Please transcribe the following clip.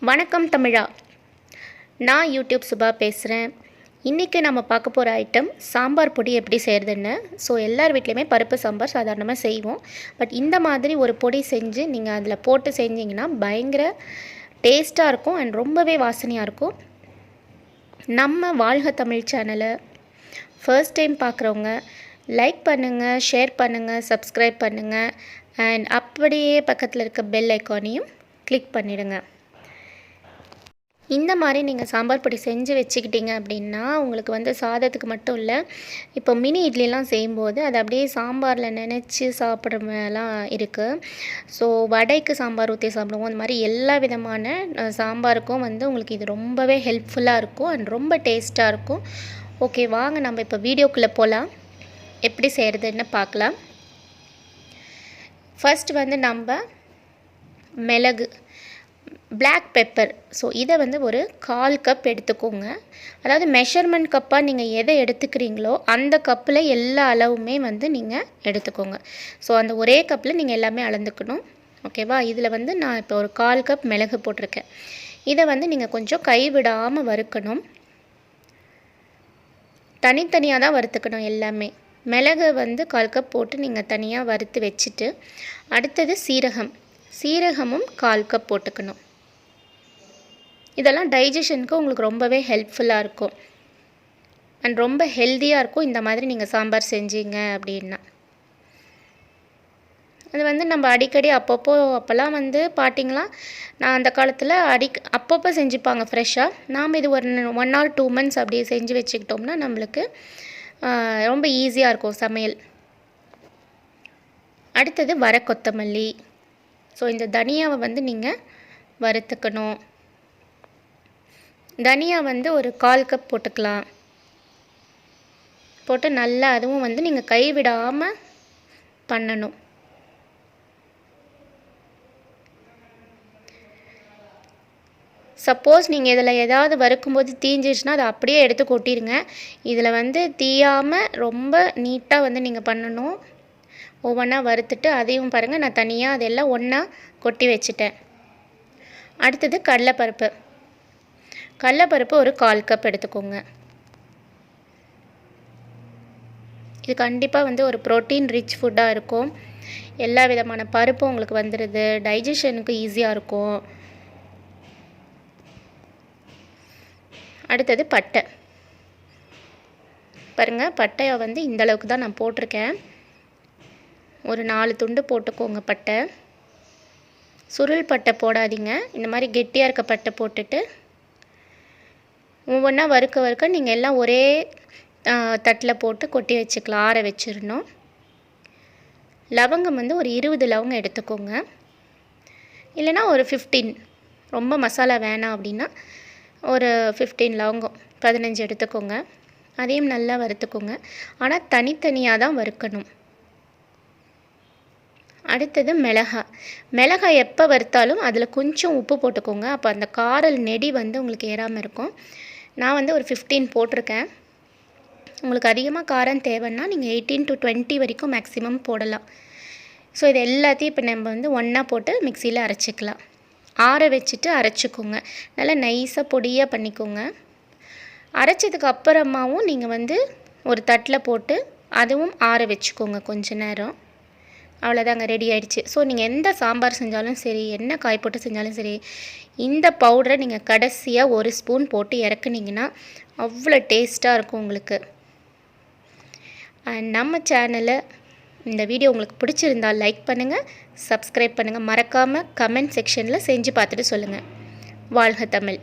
வணக்கம் தமிழா. நான் யூடியூப் சுபா பேசுகிறேன். இன்றைக்கி நம்ம பார்க்க போகிற ஐட்டம் சாம்பார் பொடி எப்படி செய்கிறதுன்னு. ஸோ எல்லார் வீட்லேயுமே பருப்பு சாம்பார் சாதாரணமாக செய்வோம். பட் இந்த மாதிரி ஒரு பொடி செஞ்சு நீங்கள் அதில் போட்டு செஞ்சிங்கன்னா பயங்கர டேஸ்ட்டாக இருக்கும் அண்ட் ரொம்பவே வாசனையாக இருக்கும். நம்ம வாழ்க தமிழ் சேனலை ஃபர்ஸ்ட் டைம் பார்க்குறவங்க லைக் பண்ணுங்கள், ஷேர் பண்ணுங்கள், சப்ஸ்கிரைப் பண்ணுங்கள் அண்ட் அப்படியே பக்கத்தில் இருக்க பெல் ஐக்கானையும் கிளிக் பண்ணிவிடுங்க. இந்த மாதிரி நீங்கள் சாம்பார் பொடி செஞ்சு வச்சுக்கிட்டிங்க அப்படின்னா உங்களுக்கு வந்து சாதத்துக்கு மட்டும் இல்லை, இப்போ மினி இட்லிலாம் செய்யும்போது அதை அப்படியே சாம்பாரில் நினச்சி சாப்பிட்றமெல்லாம் இருக்குது. ஸோ வடைக்கு சாம்பார் ஊற்றி சாப்பிடுவோம். அந்த மாதிரி எல்லா விதமான சாம்பாருக்கும் வந்து உங்களுக்கு இது ரொம்பவே ஹெல்ப்ஃபுல்லாக இருக்கும் அண்ட் ரொம்ப டேஸ்ட்டாக இருக்கும். ஓகே, வாங்க நம்ம இப்போ வீடியோக்குள்ளே போகலாம். எப்படி செய்கிறதுன்னு பார்க்கலாம். ஃபர்ஸ்ட் வந்து நம்ம மிளகு, பிளாக் பெப்பர், ஸோ இதை வந்து ஒரு 1/4 கப் எடுத்துக்கோங்க. அதாவது மெஷர்மெண்ட் கப்பாக நீங்கள் எதை எடுத்துக்கிறீங்களோ அந்த கப்பில் எல்லா அளவுமே வந்து நீங்கள் எடுத்துக்கோங்க. ஸோ அந்த ஒரே கப்பில் நீங்கள் எல்லாமே அளந்துக்கணும். ஓகேவா? இதில் வந்து நான் இப்போ ஒரு 1/4 கப் மிளகு போட்டிருக்கேன். இதை வந்து நீங்கள் கொஞ்சம் கைவிடாமல் வறுக்கணும். தனித்தனியாக தான் வறுத்துக்கணும் எல்லாமே. மிளகு வந்து 1/4 கப் போட்டு நீங்கள் தனியாக வறுத்து வச்சுட்டு, அடுத்தது சீரகமும் 1/4 கப் போட்டுக்கணும். இதெல்லாம் டைஜஷனுக்கு உங்களுக்கு ரொம்பவே ஹெல்ப்ஃபுல்லாக இருக்கும் அண்ட் ரொம்ப ஹெல்த்தியாக இருக்கும் இந்த மாதிரி நீங்கள் சாம்பார் செஞ்சீங்க அப்படின்னா. அது வந்து நம்ம அடிக்கடி அப்போல்லாம் வந்து பாட்டிங்களாம் நான் அந்த காலத்தில் அப்பப்போ செஞ்சுப்பாங்க ஃப்ரெஷ்ஷாக. நாம் இது ஒரு 1 or 2 months அப்படியே செஞ்சு வச்சுக்கிட்டோம்னா நம்மளுக்கு ரொம்ப ஈஸியாக இருக்கும் சமையல். அடுத்தது வர கொத்தமல்லி. ஸோ இந்த தனியாவை வந்து நீங்கள் வறுத்துக்கணும். தனியா வந்து ஒரு 1/4 கப் போட்டுக்கலாம். போட்டு நல்லா அதுவும் வந்து நீங்கள் கைவிடாமல் பண்ணணும். சப்போஸ் நீங்கள் இதில் ஏதாவது வறுக்கும்போது தீஞ்சிடுச்சுன்னா அதை அப்படியே எடுத்து கொட்டிடுங்க. இதில் வந்து தீயாமல் ரொம்ப நீட்டாக வந்து நீங்கள் பண்ணணும். ஒவ்வொன்றா வறுத்துட்டு அதையும் பாருங்கள், நான் தனியாக அதெல்லாம் ஒன்றா கொட்டி வச்சுட்டேன். அடுத்தது கடலைப்பருப்பு ஒரு 1/4 கப் எடுத்துக்கோங்க. இது கண்டிப்பாக வந்து ஒரு ப்ரோட்டீன் ரிச் ஃபுட்டாக இருக்கும். எல்லா விதமான பருப்பும் உங்களுக்கு வந்துடுது, டைஜஷனுக்கு ஈஸியாக இருக்கும். அடுத்தது பட்டை. பாருங்கள், பட்டையை வந்து இந்தளவுக்கு தான் நான் போட்டிருக்கேன். ஒரு 4 துண்டு போட்டுக்கோங்க பட்டை. சுருள் பட்டை போடாதீங்க. இந்த மாதிரி கெட்டியாக இருக்க பட்டை போட்டுட்டு ஒவ்வொன்றா வறுக்க நீங்கள் எல்லாம் ஒரே தட்டில் போட்டு கொட்டி வச்சுக்கலாம், ஆற வச்சிடணும். லவங்கம் வந்து ஒரு 20 லவங்கம் எடுத்துக்கோங்க. இல்லைனா ஒரு 15, ரொம்ப மசாலா வேணாம் அப்படின்னா ஒரு 15 லவங்கம், 15 எடுத்துக்கோங்க. அதையும் நல்லா வறுத்துக்கோங்க. ஆனால் தனித்தனியாக தான் வறுக்கணும். அடுத்தது மிளகாய் எப்போ வறுத்தாலும் அதில் கொஞ்சம் உப்பு போட்டுக்கோங்க. அப்போ அந்த காரல் நெடி வந்து உங்களுக்கு ஏறாமல் இருக்கும். நான் வந்து ஒரு 15 போட்டிருக்கேன். உங்களுக்கு அதிகமாக காரம் தேவைன்னா நீங்கள் 18 to 20 வரைக்கும் மேக்ஸிமம் போடலாம். ஸோ இது எல்லாத்தையும் இப்போ நம்ம வந்து ஒன்றா போட்டு மிக்சியில் அரைச்சிக்கலாம். ஆற வச்சுட்டு அரைச்சிக்கோங்க. நல்லா நைஸாக பொடியாக பண்ணிக்கோங்க. அரைச்சதுக்கு அப்புறமாவும் நீங்கள் வந்து ஒரு தட்டில் போட்டு அதுவும் ஆற வச்சுக்கோங்க கொஞ்ச நேரம். அவ்வளோதாங்க, ரெடி ஆகிடுச்சு. ஸோ நீங்கள் எந்த சாம்பார் செஞ்சாலும் சரி, என்ன காய் போட்டு செஞ்சாலும் சரி, இந்த பவுடரை நீங்கள் கடைசியாக 1 ஸ்பூன் போட்டு இறக்குனீங்கன்னா அவ்வளோ டேஸ்ட்டாக இருக்கும் உங்களுக்கு. அண்ட் நம்ம சேனலை இந்த வீடியோ உங்களுக்கு பிடிச்சிருந்தால் லைக் பண்ணுங்கள், சப்ஸ்கிரைப் பண்ணுங்கள். மறக்காமல் கமெண்ட் செக்ஷனில் செஞ்சு பார்த்துட்டு சொல்லுங்கள். வாழ்க தமிழ்.